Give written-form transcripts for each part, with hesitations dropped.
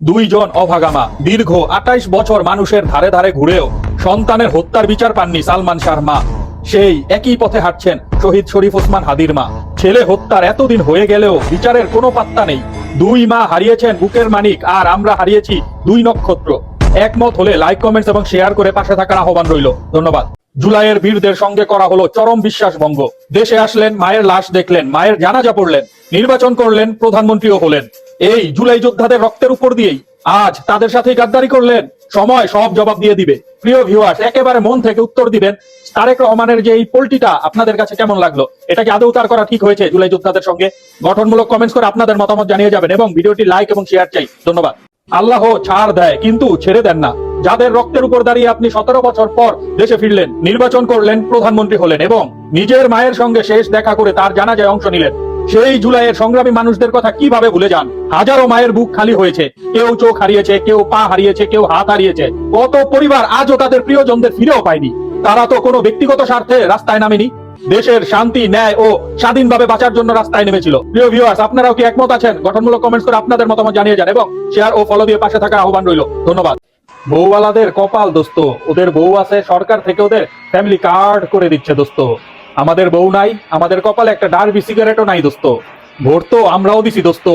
দুইজন অভাগামা দীর্ঘ ২৮ বছর মানুষের ধারে ধারে ঘুরেও সন্তানের হত্যার বিচার পাননি সালমান শাহর মা। সেই একই পথে হাঁটছেন শহীদ শরীফ ওসমান হাদির মা। ছেলে হত্যার এতদিন হয়ে গেলেও বিচারের কোনো পাত্তা নেই। দুই মা হারিয়েছেন বুকের মানিক, আর আমরা হারিয়েছি দুই নক্ষত্র। একমত হলে লাইক, কমেন্টস এবং শেয়ার করে পাশে থাকার আহ্বান রইল। ধন্যবাদ। জুলাইয়ের বীরদের সঙ্গে করা হলো চরম বিশ্বাসভঙ্গ। দেশে আসলেন, মায়ের লাশ দেখলেন, মায়ের জানাজা পড়লেন, নির্বাচন করলেন, প্রধানমন্ত্রীও হলেন। এই জুলাই যোদ্ধাদের রক্তের উপর দিয়েই আজ তাদের সাথেই গাদ্দারি করলেন। সময় সব জবাব দিয়ে দিবে। প্রিয় ভিউয়ার্স, একেবারে মন থেকে উত্তর দিবেন, তারেক রহমানের যে এই পোল্টিটা আপনাদের কাছে কেমন লাগলো? এটা কি আদৌ তার করা ঠিক হয়েছে জুলাই যোদ্ধাদের সঙ্গে? গঠনমূলক কমেন্টস করে আপনাদের মতামত জানিয়ে যাবেন এবং ভিডিওটি লাইক এবং শেয়ার চাই। ধন্যবাদ। আল্লাহ ছাড় দেয় কিন্তু ছেড়ে দেন না। যাদের রক্তের উপর দাঁড়িয়ে আপনি 17 বছর পর দেশে ফিরলেন, নির্বাচন করলেন, প্রধানমন্ত্রী হলেন এবং নিজের মায়ের সঙ্গে শেষ দেখা করে তার জানাজায় অংশ নিলেন, সেই জুলাইয়ের সংগ্রামী মানুষদের কথা কিভাবে ভুলে যান? হাজারো মায়ের বুক খালি হয়েছে, কেউ চোখ হারিয়েছে, কেউ পা হারিয়েছে, কেউ হাত হারিয়েছে। কত পরিবার আজও তাদের প্রিয়জনদের ফিরেও পায়নি। তারা তো কোনো ব্যক্তিগত স্বার্থে রাস্তায় নামেনি, দেশের শান্তি, ন্যায় ও স্বাধীনভাবে বাঁচার জন্য রাস্তায় নেমেছিল। প্রিয় ভিউয়ার্স, আপনারাও কি একমত আছেন? গঠনমূলক কমেন্টস করে আপনাদের মতামত জানিয়ে যান এবং শেয়ার ও ফলো দিয়ে পাশে থাকার আহ্বান রইল। ধন্যবাদ। বউওয়ালাদের কপাল দোস্ত, ওদের বউ আছে, সরকার থেকে ওদের ফ্যামিলি কার্ড করে দিচ্ছে দোস্ত। আমাদের বউ নাই, আমাদের কপালে একটা ডার্বি সিগারেটও নাই দোস্ত। ভোট তো আমরাও দিছি দোস্ত।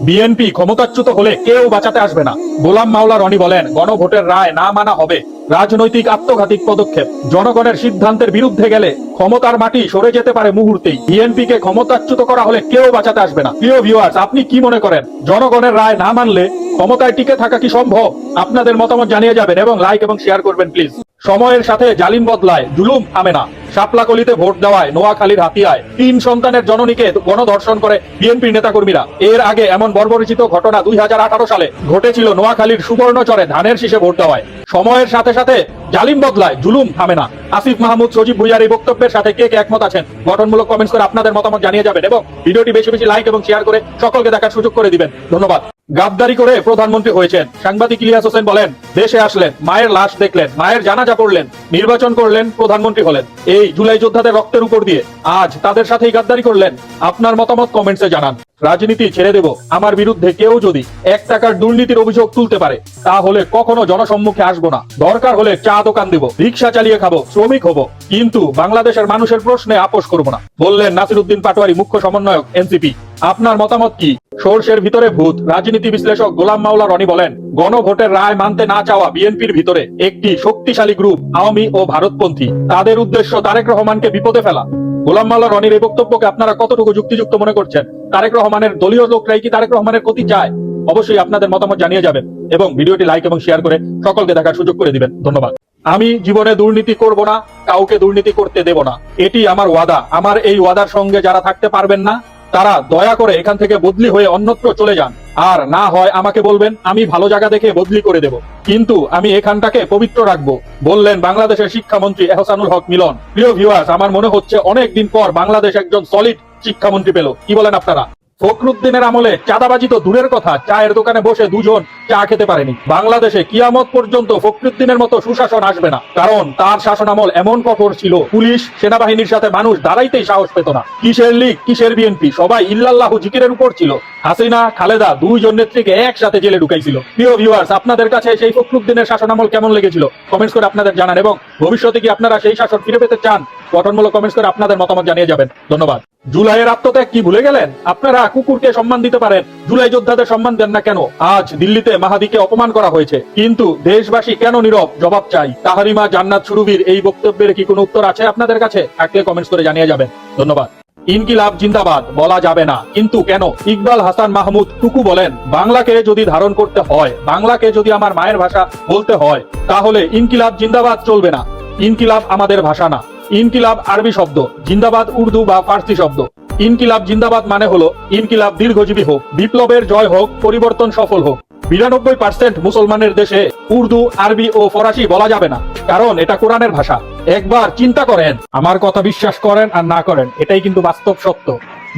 বিএনপি ক্ষমতাচ্যুত হলে কেউ বাঁচাতে আসবে না। গোলাম মাওলা রনি বলেন, গণভোটের রায় না মানা হবে রাজনৈতিক আত্মঘাতী পদক্ষেপ। জনগণের সিদ্ধান্তের বিরুদ্ধে গেলে ক্ষমতার মাটি সরে যেতে পারে মুহূর্তেই। বিএনপি কে ক্ষমতাচ্যুত করা হলে কেউ বাঁচাতে আসবে না। প্রিয় ভিউয়ার্স, আপনি কি মনে করেন জনগণের রায় না মানলে ক্ষমতায় টিকে থাকা কি সম্ভব? আপনাদের মতামত জানিয়ে যাবেন এবং লাইক এবং শেয়ার করবেন প্লিজ। সময়ের সাথে জালিম বদলায়, জুলুম থামে না। শাপলাকলিতে ভোট দেওয়ায় নোয়াখালীর হাতিয়ায় ৩ সন্তানের জননীকে গণধর্ষণ করে বিএনপির নেতাকর্মীরা। এর আগে এমন বর্বরচিত ঘটনা ২০১৮ সালে ঘটেছিল নোয়াখালীর সুবর্ণচরে ধানের শীষে ভোট দেওয়ায়। সময়ের সাথে সাথে জালিম বদলায়, জুলুম থামে না। আসিফ মাহমুদ সজীব ভুইয়ার এই বক্তব্যের সাথে কে কে একমত আছেন? গঠনমূলক কমেন্টস করে আপনাদের মতামত জানিয়ে যাবেন এবং ভিডিওটি বেশি বেশি লাইক এবং শেয়ার করে সকলকে দেখার সুযোগ করে দিবেন। ধন্যবাদ। গাদ্দারি করে প্রধানমন্ত্রী হয়েছেন। সাংবাদিক ইলিয়াস হোসেন বলেন, দেশে আসলেন, মায়ের লাশ দেখলেন, মায়ের জানাজা পড়লেন, নির্বাচন করলেন, প্রধানমন্ত্রী হলেন। এই জুলাই যোদ্ধাদের রক্তের উপর দিয়ে আজ তাদের সাথেই গাদ্দারি করলেন। আপনার মতামত কমেন্টসে জানান। রাজনীতি ছেড়ে দেব, আমার বিরুদ্ধে কেউ যদি 1 টাকার দুর্নীতির অভিযোগ তুলতে পারে তাহলে কখনো জনসম্মুখে আসবো না। দরকার হলে চা দোকান দেব, রিক্সা চালিয়ে খাবো, শ্রমিক হব, কিন্তু বাংলাদেশের মানুষের প্রশ্নে আপোষ করব না, বললেন নাসিরউদ্দিন পাটোয়ারি, মুখ্য সমন্বয়ক এনসিপি। আপনার মতামত কি? সর্ষের ভিতরে ভূত। রাজনীতি বিশ্লেষক গোলাম মাওলা রনি বলেন, গণভোটের রায় মানতে না চাওয়া বিএনপির ভিতরে একটি শক্তিশালী গ্রুপ আওয়ামী ও ভারতপন্থী। তাদের উদ্দেশ্য তারেক রহমানকে বিপদে ফেলা। গোলাম মাওলা রনির এই বক্তব্যকে আপনারা কতটুকু যুক্তিযুক্ত মনে করছেন? তারেক রহমানের দলীয় লোকরাই কি তারেক রহমানের ক্ষতি চায়? অবশ্যই আপনাদের মতামত জানিয়ে যাবেন এবং ভিডিওটি লাইক এবং শেয়ার করে সকলকে দেখার সুযোগ করে দিবেন। ধন্যবাদ। আমি জীবনে দুর্নীতি করব না, কাউকে দুর্নীতি করতে দেব না, এটি আমার ওয়াদা। আমার এই ওয়াদার সঙ্গে যারা থাকতে পারবেন না তারা দয়া করে এখান থেকে বদলি হয়ে অন্যত্র চলে যান। আর না হয় আমাকে বলবেন, আমি ভালো জায়গা দেখে বদলি করে দেব, কিন্তু আমি এখানটাকে পবিত্র রাখবো, বললেন বাংলাদেশের শিক্ষামন্ত্রী এহসানুল হক মিলন। প্রিয় ভিউয়ার্স, আমার মনে হচ্ছে অনেক দিন পর বাংলাদেশ একজন সলিড শিক্ষামন্ত্রী পেল। কি বলেন আপনারা? ফখরুদ্দিনের আমলে চাঁদাবাজি তো দূরের কথা, চায়ের দোকানে বসে দুজন চা খেতে পারেনি। বাংলাদেশে কিয়ামত পর্যন্ত ফখরুদ্দিনের মতো সুশাসন আসবে না, কারণ তার শাসন আমল এমন কঠোর ছিল, পুলিশ সেনাবাহিনীর সাথে মানুষ দাঁড়াইতেই সাহস পেত না। কিসের লীগ, কিসের বিএনপি, সবাই ইল্লাল্লাহু জিকিরের উপর ছিল। হাসিনা, খালেদা দুইজন নেত্রীকে একসাথে জেলে ঢুকাইছিল। প্রিয় ভিউয়ার্স, আপনাদের কাছে সেই ফখরুদ্দিনের শাসন আমল কেমন লেগেছিল? কমেন্টস করে আপনাদের জানান এবং ভবিষ্যতে কি আপনারা সেই শাসন ফিরে পেতে চান? গঠনমূলক কমেন্টস করে আপনাদের মতামত জানিয়ে যাবেন। ধন্যবাদ। জুলাইয়ের আত্মত্যাগ কি ভুলে গেলেন? আপনারা কুকুরকে সম্মান দিতে পারেন, জুলাই যোদ্ধাদের সম্মান দেন না কেন? আজ দিল্লিতে মাহাদিকে অপমান করা হয়েছে, কিন্তু দেশবাসী কেন নীরব? জবাব চাই। তাহারিমা জান্নাত সুরভির এই বক্তব্যের কি কোনো উত্তর আছে আপনাদের কাছে? থাকলে কমেন্টস করে জানিয়ে যাবেন। ধন্যবাদ। ইনকিলাব জিন্দাবাদ বলা যাবে না, কিন্তু কেন? ইকবাল হাসান মাহমুদ টুকু বলেন, বাংলাকে যদি ধারণ করতে হয়, বাংলাকে যদি আমার মায়ের ভাষা বলতে হয়, তাহলে ইনকিলাব জিন্দাবাদ চলবে না। ইনকিলাব আমাদের ভাষা না। ইনকিলাব আরবি শব্দ, জিন্দাবাদ উর্দু বা ফার্সি শব্দ। ইনকিলাব জিন্দাবাদ মানে হলো ইনকিলাব দীর্ঘজীবী হোক, বিপ্লবের জয় হোক, পরিবর্তন সফল হোক। 92% মুসলমানের দেশে উর্দু, আরবি ও ফরাসি বলা যাবে না, কারণ এটা কোরআনের ভাষা। একবার চিন্তা করেন, আমার কথা বিশ্বাস করেন আর না করেন, এটাই কিন্তু বাস্তব সত্য।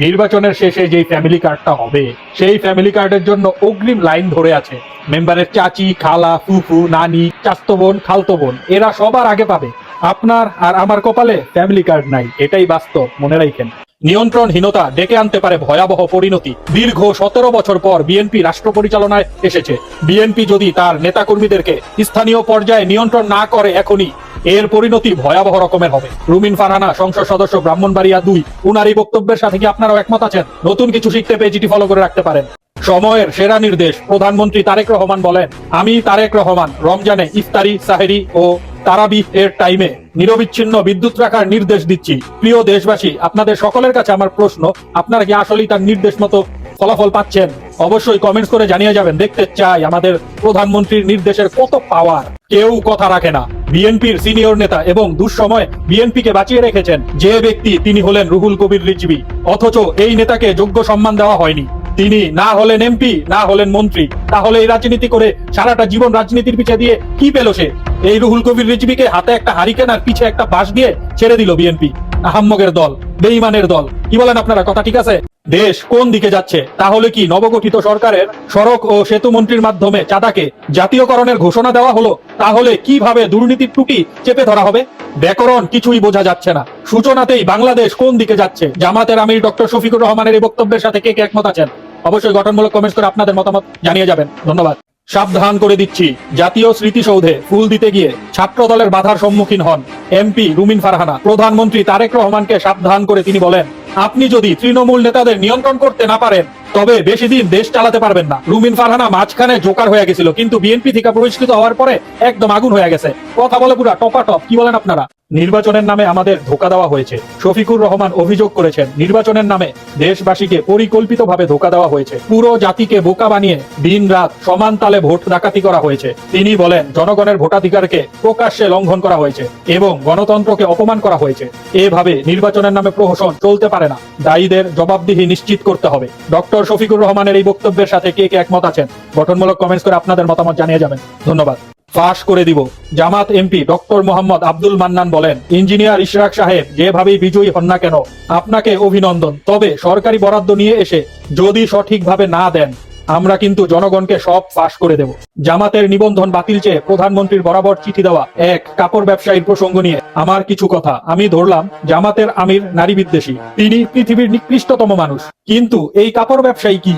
নির্বাচনের শেষে যেই ফ্যামিলি কার্ডটা হবে, সেই ফ্যামিলি কার্ডের জন্য অগ্রিম লাইন ধরে আছে মেম্বারের চাচি, খালা, ফুফু, নানি, চাচতো বোন, খালতো বোন, এরা সবার আগে পাবে। আপনার আর আমার কপালে ফ্যামিলি কার্ড নাই, এটাই বাস্তব, মনে রাখেন। নিয়ন্ত্রণহীনতা ডেকে আনতে পারে ভয়াবহ পরিণতি। দীর্ঘ 17 বছর পর বিএনপি রাষ্ট্র পরিচালনায় এসেছে। বিএনপি যদি তার নেতাকর্মীদেরকে স্থানীয় পর্যায়ে নিয়ন্ত্রণ না করে এখনই, এর পরিণতি ভয়াবহ রকমের হবে। রুমিন ফারহানা, সংসদ সদস্য, ব্রাহ্মণবাড়িয়া 2, উনার এই বক্তব্যের সাথে কি আপনারাও একমত আছেন? নতুন কিছু শিখতে পেজটি ফলো করে রাখতে পারেন। সময়ের সেরা নির্দেশ, প্রধানমন্ত্রী তারেক রহমান বলেন, আমি তারেক রহমান রমজানে ইফতারি, সাহেরি ও তারাবিহ এর টাইমে নিরবিচ্ছিন্ন বিদ্যুৎ রাখার নির্দেশ দিচ্ছি। প্রিয় দেশবাসী, আপনাদের সকলের কাছে আমার প্রশ্ন, আপনারা কি আসলেই তার নির্দেশ মতো ফলাফল পাচ্ছেন? অবশ্যই কমেন্টস করে জানিয়ে যাবেন। দেখতে চাই আমাদের প্রধানমন্ত্রীর নির্দেশের কত পাওয়ার। কেউ কথা রাখে না। বিএনপির সিনিয়র নেতা এবং দুঃসময় বিএনপিকে বাঁচিয়ে রেখেছেন যে ব্যক্তি, তিনি হলেন রুহুল কবির রিজভী। অথচ এই নেতাকে যোগ্য সম্মান দেওয়া হয়নি। তিনি না হলেন এমপি, না হলেন মন্ত্রী, তাহলে এই রাজনীতি করে সারাটা জীবন রাজনীতির পিছে দিয়ে কি পেল সে? এই রুহুল কবির রিজভীকে হাতে একটা হারিকেন আর পিছে একটা বাঁশ দিয়ে ছেড়ে দিল বিএনপি। আহাম্মকের দল, বেঈমানের দল। কি বলেন আপনারা? কথা ঠিক আছে? দেশ কোন দিকে যাচ্ছে? তাহলে কি নবগঠিত সরকারের সড়ক ও সেতু মন্ত্রীর মাধ্যমে চাঁদাকে জাতীয়করণের ঘোষণা দেওয়া হলো? তাহলে কিভাবে দুর্নীতির টুটি চেপে ধরা হবে? ব্যাকরণ কিছুই বোঝা যাচ্ছে না। সূচনাতেই বাংলাদেশ কোন দিকে যাচ্ছে? জামাতের আমির ডক্টর শফিকুর রহমানের এই বক্তব্যের সাথে কে কে একমত আছেন? অবশ্যই গঠনমূলক কমেন্টস করে আপনাদের মতামত জানিয়ে যাবেন। ধন্যবাদ। সাবধান করে দিচ্ছি, জাতীয় স্মৃতিসৌধে ফুল দিতে গিয়ে ছাত্র দলের বাধার সম্মুখীন হন এমপি রুমিন ফারহানা। প্রধানমন্ত্রী তারেক রহমানকে সাবধান করে তিনি বলেন, আপনি যদি তৃণমূল নেতাদের নিয়ন্ত্রণ করতে না পারেন তবে বেশি দিন দেশ চালাতে পারবেন না। রুমিন ফারহানা মাঝখানে জোকার হয়ে গেছিল, কিন্তু বিএনপি থেকে বহিষ্কৃত হওয়ার পরে একদম আগুন হয়ে গেছে। কথা বলে পুরা টপাটপ। কি বলেন আপনারা? নির্বাচনের নামে আমাদের ধোকা দেওয়া হয়েছে। শফিকুর রহমান অভিযোগ করেছেন, নির্বাচনের নামে দেশবাসীকে পরিকল্পিতভাবে ধোকা দেওয়া হয়েছে। পুরো জাতিকে বোকা বানিয়ে দিন রাত সমান তালে ভোট ডাকাতি করা হয়েছে। তিনি বলেন, জনগণের ভোটাধিকারকে প্রকাশ্যে লঙ্ঘন করা হয়েছে এবং গণতন্ত্রকে অপমান করা হয়েছে। এভাবে নির্বাচনের নামে প্রহসন চলতে পারে না। দায়ীদের জবাবদিহি নিশ্চিত করতে হবে। ডক্টর শফিকুর রহমানের এই বক্তব্যের সাথে কে কে একমত আছেন? গঠনমূলক কমেন্টস করে আপনাদের মতামত জানিয়ে যাবেন। ধন্যবাদ। ফাঁস করে দিব। জামাত এমপি ডক্টর মোহাম্মদ আব্দুল মান্নান বলেন, ইঞ্জিনিয়ার ইশরাক সাহেব যেভাবেই বিজয়ী হন না কেন, আপনাকে অভিনন্দন। তবে সরকারি বরাদ্দ নিয়ে এসে যদি সঠিকভাবে না দেন, আমরা কিন্তু জনগণকে সব ফাঁস করে দেব। জামাতের নিবন্ধন বাতিল চেয়ে প্রধানমন্ত্রীর বরাবর চিঠি দেওয়া এক কাপড় ব্যবসায়ীর প্রসঙ্গ নিয়ে আমার কিছু কথা। আমি ধরলাম জামাতের আমির নারী বিদ্বেষী, তিনি পৃথিবীর নিকৃষ্টতম মানুষ। কিন্তু এই কাপড় ব্যবসায়ী কি?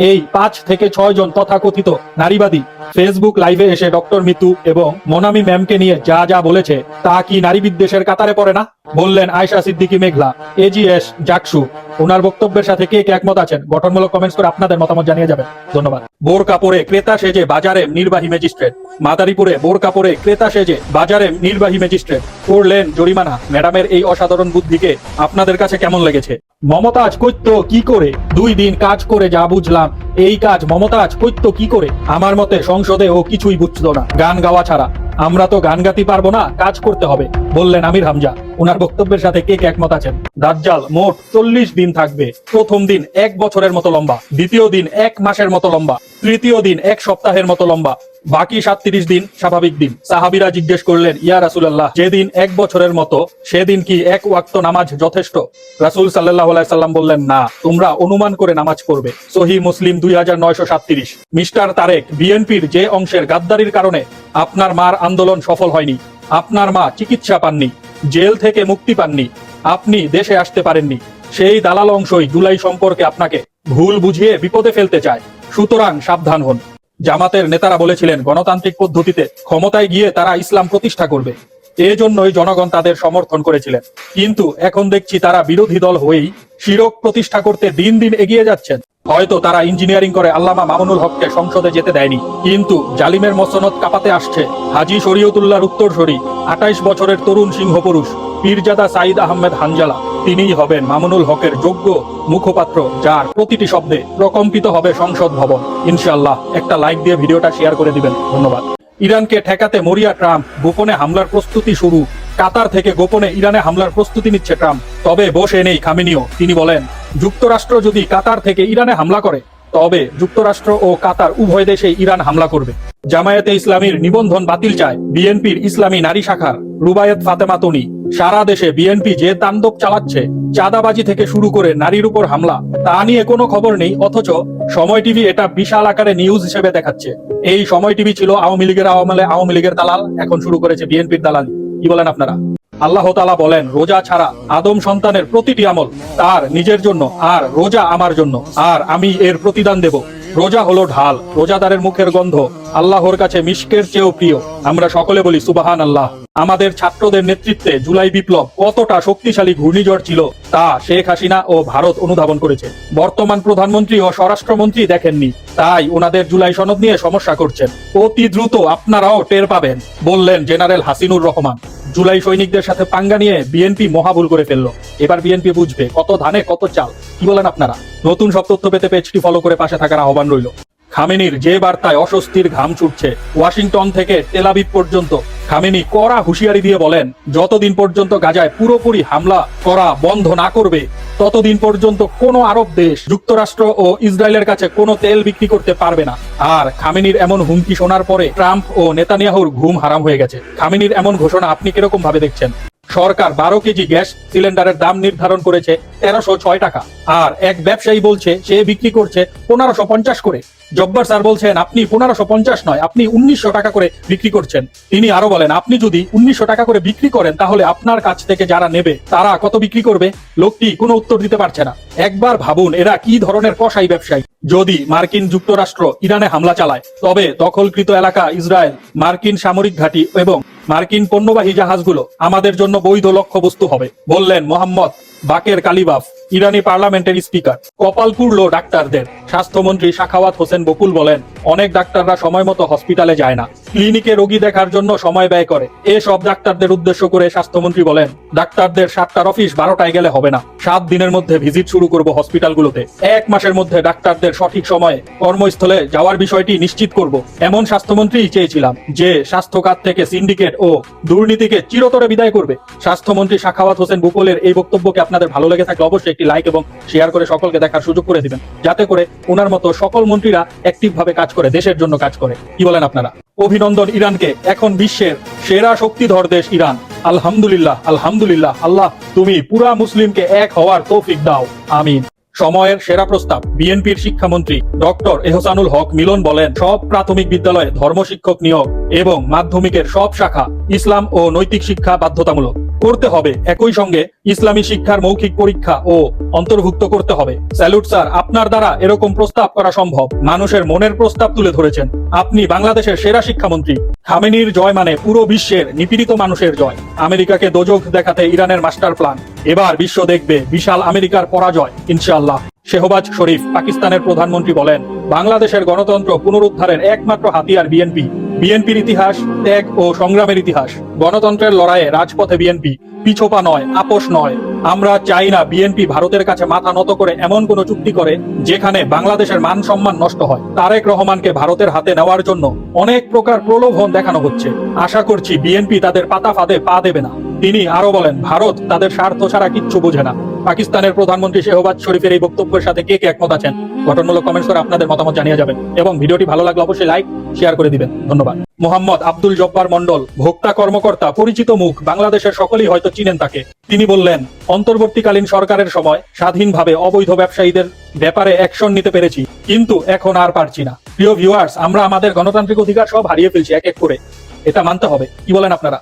এই 5 থেকে 6 জন তথাকথিত নারীবাদী ফেসবুক লাইভে এসে ডক্টর মিতু এবং মোনামি ম্যামকে নিয়ে যা যা বলেছে, তা কি নারী বিদ্বেষের কাতারে পড়ে না? বললেন আয়েশা সিদ্দিকী মেঘলা, এজিএস জাকসু। ওনার বক্তব্যের সাথে কে কে একমত আছেন? গঠনমূলক কমেন্টস করে আপনাদের মতামত জানিয়ে যাবেন। ধন্যবাদ। বোরকা পরে ক্রেতা সেজে বাজারে নির্বাহী ম্যাজিস্ট্রেট। মাদারীপুরে বোরকা পরে ক্রেতা সেজে বাজারে নির্বাহী ম্যাজিস্ট্রেট করলেন জরিমানা। ম্যাডামের এই অসাধারণ বুদ্ধিকে আপনাদের কাছে কেমন লেগেছে? মমতাজ কইত কি করে? 2 দিন কাজ করে যা বুঝলাম, এই কাজ মমতাজ কইত কি করে? আমার মতে সংসদে ও কিছুই বুঝতো না, গান গাওয়া ছাড়া। আমরা তো গান গাতে পারবো না, কাজ করতে হবে, বললেন আমির হামজা। ওনার বক্তব্যের সাথে কে কে একমত আছেন? দাজ্জাল মোট 40 দিন থাকবে। প্রথম দিন 1 বছরের মতো লম্বা, দ্বিতীয় দিন 1 মাসের মতো লম্বা, তৃতীয় দিন 1 সপ্তাহের মতো লম্বা, বাকি 37 দিন স্বাভাবিক দিন। সাহাবীরা জিজ্ঞেস করলেন, ইয়া রাসূলুল্লাহ, যেদিন 1 বছরের মতো সেদিন কি 1 ওয়াক্ত নামাজ যথেষ্ট? রাসূল সাল্লাল্লাহু আলাইহি সাল্লাম বললেন, না, তোমরা অনুমান করে নামাজ পড়বে। সহিহ মুসলিম 2937। মিস্টার তারেক, বিএনপির যে অংশের গাদ্দারির কারণে আপনার মার আন্দোলন সফল হয়নি, আপনার মা চিকিৎসা পাননি, জেল থেকে মুক্তি পাননি, আপনি দেশে আসতে পারেননি, সেই দালাল অংশই জুলাই সম্পর্কে আপনাকে ভুল বুঝিয়ে বিপদে ফেলতে চায়। সুতরাং সাবধান হন। জামাতের নেতারা বলেছিলেন, গণতান্ত্রিক পদ্ধতিতে ক্ষমতায় গিয়ে তারা ইসলাম প্রতিষ্ঠা করবে। এজন্যই জনগণ তাদের সমর্থন করেছিলেন। কিন্তু এখন দেখছি তারা বিরোধী দল হয়েই শিরক প্রতিষ্ঠা করতে দিন দিন এগিয়ে যাচ্ছেন। হয়তো তারা ইঞ্জিনিয়ারিং করে আল্লামা মামুনুল হককে সংসদে যেতে দেয়নি, কিন্তু জালিমের মসনদ কাঁপাতে আসছে হাজী শরীয়তুল্লাহর উত্তরসূরি 28 বছরের তরুণ সিংহ পুরুষ পীরজাদা সাইদ আহমেদ হানজালা। তিনিই হবেন মামুনুল হকের যোগ্য মুখপাত্র, যার প্রতিটি শব্দে প্রকম্পিত হবে সংসদ ভবন। ইনশাআল্লাহ। একটা লাইক দিয়ে ভিডিওটা শেয়ার করে দিবেন। ধন্যবাদ। ইরানকে ঠেকাতে মরিয়া ট্রাম্প, গোপনে হামলার প্রস্তুতি শুরু। কাতার থেকে গোপনে ইরানে হামলার প্রস্তুতি নিচ্ছে ট্রাম্প। তবে বসে নেই খামেনিও। তিনি বলেন, যুক্তরাষ্ট্র যদি কাতার থেকে ইরানে হামলা করে, তবে যুক্তরাষ্ট্র ও কাতার উভয় দেশেই ইরান হামলা করবে। জামায়াতে ইসলামীর নিবন্ধন বাতিল চায় বিএনপির ইসলামী নারী শাখার রুবায়েত ফাতেমা তনি। সারা দেশে বিএনপি যে তাণ্ডব চালাচ্ছে, চাঁদাবাজি থেকে শুরু করে নারীর উপর হামলা, তা নিয়ে কোনো খবর নেই। অথচ সময় টিভি এটা বিশাল আকারে নিউজ হিসেবে দেখাচ্ছে। এই সময় টিভি ছিল আওয়ামী লীগের আমলে আওয়ামী লীগের দালাল, এখন শুরু করেছে বিএনপির দালালি। কি বলেন আপনারা? আল্লাহ তাআলা বলেন, রোজা ছাড়া আদম সন্তানের প্রতিটি আমল তার নিজের জন্য, আর রোজা আমার জন্য, আর আমি এর প্রতিদান দেব। রোজা হলো ঢাল, রোজাদারের মুখের গন্ধ আল্লাহর কাছে মিশকের চেয়েও প্রিয়। আমরা সকলে বলি সুবহানাল্লাহ। আমাদের ছাত্রদের নেতৃত্বে জুলাই বিপ্লব কতটা শক্তিশালী ঘূর্ণিঝড় ছিল তা শেখ হাসিনা ও ভারত অনুধাবন করেছে। বর্তমান প্রধানমন্ত্রী ও স্বরাষ্ট্রমন্ত্রী দেখেননি, তাই ওনাদের জুলাই সনদ নিয়ে সমস্যা করছেন। অতি দ্রুত আপনারাও টের পাবেন, বললেন জেনারেল হাসিনুর রহমান। জুলাই সৈনিকদের সাথে পাঙ্গা নিয়ে বিএনপি মহাভুল করে ফেললো। এবার বিএনপি বুঝবে কত ধানে কত চাল। কি বলেন আপনারা? নতুন সব তথ্য পেতে পেজটি ফলো করে পাশে থাকার আহ্বান রইল। খামেনির যে বার্তায় অস্বস্তির ঘাম ছুটছে, ওয়াশিংটন থেকে তেলাবিব পর্যন্ত খামেনি কড়া হুঁশিয়ারি দিয়ে বলেন, যতদিন পর্যন্ত গাজায় পুরোপুরি হামলা করা বন্ধ না করবে ততদিন পর্যন্ত কোনো আরব দেশ যুক্তরাষ্ট্র ও ইসরায়েলের কাছে কোনো তেল বিক্রি করতে পারবে না। আর খামেনির এমন হুমকি শোনার পরে ট্রাম্প ও নেতানিয়াহুর ঘুম হারাম হয়ে গেছে। খামেনির এমন ঘোষণা আপনি কিরকম ভাবে দেখছেন? সরকার 12 কেজি গ্যাস সিলিন্ডারের দাম নির্ধারণ করেছে 1306 টাকা, আর এক ব্যবসায়ী বলছে সে বিক্রি করছে 1550 করে। জব্বার স্যার বলছেন আপনি 1550 নয়, আপনি 1900 টাকা করে বিক্রি করছেন। তিনি আরো বলেন, আপনি যদি 1900 টাকা করে বিক্রি করেন তাহলে আপনার কাছ থেকে যারা নেবে তারা কত বিক্রি করবে? লোকটি কোনো উত্তর দিতে পারছে না। একবার ভাবুন এরা কি ধরনের কসাই ব্যবসায়ী। যদি মার্কিন যুক্তরাষ্ট্র ইরানে হামলা চালায় তবে দখলকৃত এলাকা ইসরায়েল, মার্কিন সামরিক ঘাঁটি এবং মার্কিন পণ্যবাহী জাহাজগুলো আমাদের জন্য বৈধ লক্ষ্যবস্তু হবে, বললেন মোহাম্মদ বাকের কালিবাফ, ইরানি পার্লামেন্টের স্পিকার। কপাল পুড়লো ডাক্তারদের। স্বাস্থ্যমন্ত্রী সাখাওয়াত হোসেন বকুল বলেন, অনেক ডাক্তাররা সময় মতো হসপিটালে যায় না, ক্লিনিকে রোগী দেখার জন্য সময় ব্যয় করে। এসব ডাক্তারদের উদ্দেশ্য করে স্বাস্থ্যমন্ত্রী বলেন, ডাক্তারদের 7টার অফিস 12টায় গেলে হবে না, 7 দিনের মধ্যে ভিজিট শুরু করব হসপিটালগুলোতে। 1 মাসের মধ্যে ডাক্তারদের সঠিক সময়ে কর্মস্থলে যাওয়ার বিষয়টি নিশ্চিত করব। এমন স্বাস্থ্যমন্ত্রী চেয়েছিলাম যে স্বাস্থ্য খাত থেকে সিন্ডিকেট ও দুর্নীতিকে চিরতরে বিদায় করবে। স্বাস্থ্যমন্ত্রী সাখাওয়াত হোসেন বকুলের এই বক্তব্যকে আপনাদের ভালো লেগে থাকলে অবশ্যই একটি লাইক এবং শেয়ার করে সকলকে দেখার সুযোগ করে দিবেন, যাতে করে ওনার মতো সকল মন্ত্রীরা অ্যাক্টিভ ভাবে কাজ করে, দেশের জন্য কাজ করে। কি বলেন আপনারা? অভিনন্দন ইরানকে, এখন বিশ্বের সেরা শক্তিধর দেশ ইরান। আলহামদুলিল্লাহ, আলহামদুলিল্লাহ। আল্লাহ তুমি পুরা মুসলিমকে এক হওয়ার তৌফিক দাও, আমিন। সময়ের সেরা প্রস্তাব। বিএনপির শিক্ষামন্ত্রী ডক্টর এহসানুল হক মিলন বলেন, সব প্রাথমিক বিদ্যালয়ে ধর্মশিক্ষক নিয়োগ এবং মাধ্যমিকের সব শাখা ইসলাম ও নৈতিক শিক্ষা বাধ্যতামূলক করতে হবে। একই সঙ্গে ইসলামী শিক্ষার মৌখিক পরীক্ষা ও অন্তর্ভুক্ত করতে হবে। স্যালুট স্যার, আপনার দ্বারা এরকম প্রস্তাব করা সম্ভব। মানুষের মনের প্রস্তাব তুলে ধরেছেন। আপনি বাংলাদেশের সেরা শিক্ষামন্ত্রী। খামেনির জয় মানে পুরো বিশ্বের নিপীড়িত মানুষের জয়। আমেরিকাকে দোজখ দেখাতে ইরানের মাস্টার প্ল্যান। এবার বিশ্ব দেখবে বিশাল আমেরিকার পরাজয়, ইনশাআল্লাহ। শেহবাজ শরীফ, পাকিস্তানের প্রধানমন্ত্রী বলেন, বাংলাদেশের গণতন্ত্র পুনরুদ্ধারের একমাত্র হাতিয়ার বিএনপি। বিএনপির ইতিহাস ত্যাগ ও সংগ্রামের ইতিহাস। গণতন্ত্রের লড়াইয়ে রাজপথে বিএনপি, পিছোপা নয়, আপোষ নয়। আমরা চাই না বিএনপি ভারতের কাছে মাথা নত করে এমন কোন চুক্তি করে যেখানে বাংলাদেশের মান সম্মান নষ্ট হয়। তারেক রহমানকে ভারতের হাতে নেওয়ার জন্য অনেক প্রকার প্রলোভন দেখানো হচ্ছে। আশা করছি বিএনপি তাদের পাতা ফাঁদে পা দেবে না। তিনি আরো বলেন, ভারত তাদের স্বার্থ ছাড়া কিচ্ছু বোঝে না। পাকিস্তানের প্রধানমন্ত্রী শেহবাজ শরীফের এই বক্তব্যের সাথে কে কে একমত আছেন গঠনমূলক কমেন্টস করে আপনাদের মতামত জানিয়ে যাবেন, এবং ভিডিওটি ভালো লাগলে অবশ্যই লাইক শেয়ার করে দিবেন। ধন্যবাদ। মোহাম্মদ আব্দুল জব্বার মন্ডল, ভোক্তা কর্মকর্তা, পরিচিত মুখ, বাংলাদেশের সকলেই হয়তো চিনেন তাকে। তিনি বললেন, অন্তর্বর্তীকালীন সরকারের সময় স্বাধীনভাবে অবৈধ ব্যবসায়ীদের ব্যাপারে অ্যাকশন নিতে পেরেছি, কিন্তু এখন আর পারছি না। প্রিয় ভিউয়ার্স, আমরা আমাদের গণতান্ত্রিক অধিকার সব হারিয়ে ফেলছি এক এক করে। এটা মানতে হবে। কি বলেন আপনারা?